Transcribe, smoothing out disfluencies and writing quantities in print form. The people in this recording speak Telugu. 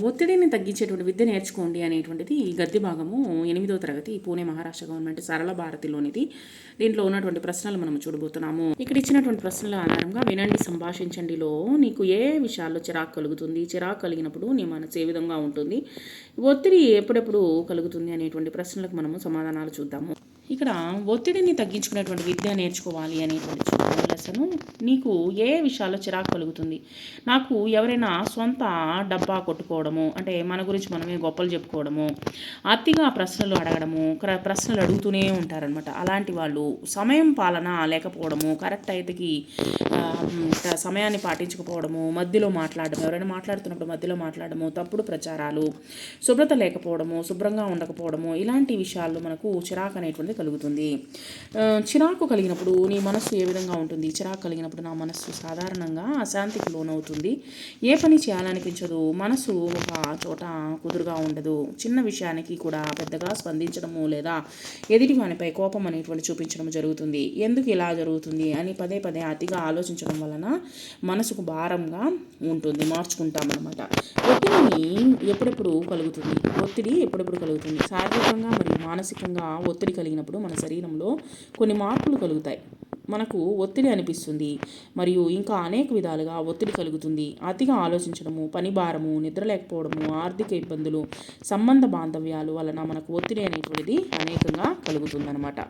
ఒత్తిడిని తగ్గించేటువంటి విద్య నేర్చుకోండి అనేటువంటిది ఈ గద్య భాగము 8వ తరగతి పూణే మహారాష్ట్ర గవర్నమెంట్ సరళ భారతిలోనిది. దీంట్లో ఉన్నటువంటి ప్రశ్నలు మనం చూడబోతున్నాము. ఇక్కడ ఇచ్చినటువంటి ప్రశ్నల ఆధారంగా వినండి, సంభాషించండిలో నీకు ఏ విషయాల్లో చిరాకు కలుగుతుంది, చిరాకు కలిగినప్పుడు నీ మనసు ఏ విధంగా ఉంటుంది, ఒత్తిడి ఎప్పుడెప్పుడు కలుగుతుంది అనేటువంటి ప్రశ్నలకు మనము సమాధానాలు చూద్దాము. ఇక్కడ ఒత్తిడిని తగ్గించుకునేటువంటి విద్య నేర్చుకోవాలి అనేటువంటి లెసను. నీకు ఏ విషయాల్లో చిరాకు కలుగుతుంది? నాకు ఎవరైనా సొంత డబ్బా కొట్టుకోవడము, అంటే మన గురించి మనమే గొప్పలు చెప్పుకోవడము, అతిగా ప్రశ్నలు అడగడము, ప్రశ్నలు అడుగుతూనే ఉంటారనమాట. అలాంటి వాళ్ళు సమయం పాలన లేకపోవడము, కరెక్ట్ అయితేకి సమయాన్ని పాటించకపోవడము, మధ్యలో మాట్లాడడం, ఎవరైనా మాట్లాడుతున్నప్పుడు మధ్యలో మాట్లాడము, తప్పుడు ప్రచారాలు, శుభ్రత లేకపోవడము, శుభ్రంగా ఉండకపోవడము, ఇలాంటి విషయాల్లో మనకు చిరాకు అనేటువంటిది కలుగుతుంది. చిరాకు కలిగినప్పుడు నీ మనస్సు ఏ విధంగా ఉంటుంది? చిరాకు కలిగినప్పుడు నా మనస్సు సాధారణంగా అశాంతికి లోనవుతుంది. ఏ పని చేయాలనిపించదు. మనసు ఒక చోట కుదురుగా ఉండదు. చిన్న విషయానికి కూడా పెద్దగా స్పందించడము లేదా ఎదుటి వానిపై కోపం అనేటువంటి చూపించడం జరుగుతుంది. ఎందుకు ఇలా జరుగుతుంది అని పదే పదే అతిగా ఆలోచించడం వలన మనసుకు భారంగా ఉంటుంది. మార్చుకుంటామన్నమాట. ఒత్తిడి ఎప్పుడెప్పుడు కలుగుతుంది? శారీరకంగా మరియు మానసికంగా ఒత్తిడి కలిగినప్పుడు మన శరీరంలో కొన్ని మార్పులు కలుగుతాయి. మనకు ఒత్తిడి అనిపిస్తుంది మరియు ఇంకా అనేక విధాలుగా ఒత్తిడి కలుగుతుంది. అతిగా ఆలోచించడము, పని భారము, నిద్ర లేకపోవడము, ఆర్థిక ఇబ్బందులు, సంబంధ బాంధవ్యాలు వలన మనకు ఒత్తిడి అనేటువంటిది అనేకంగా కలుగుతుందన్నమాట.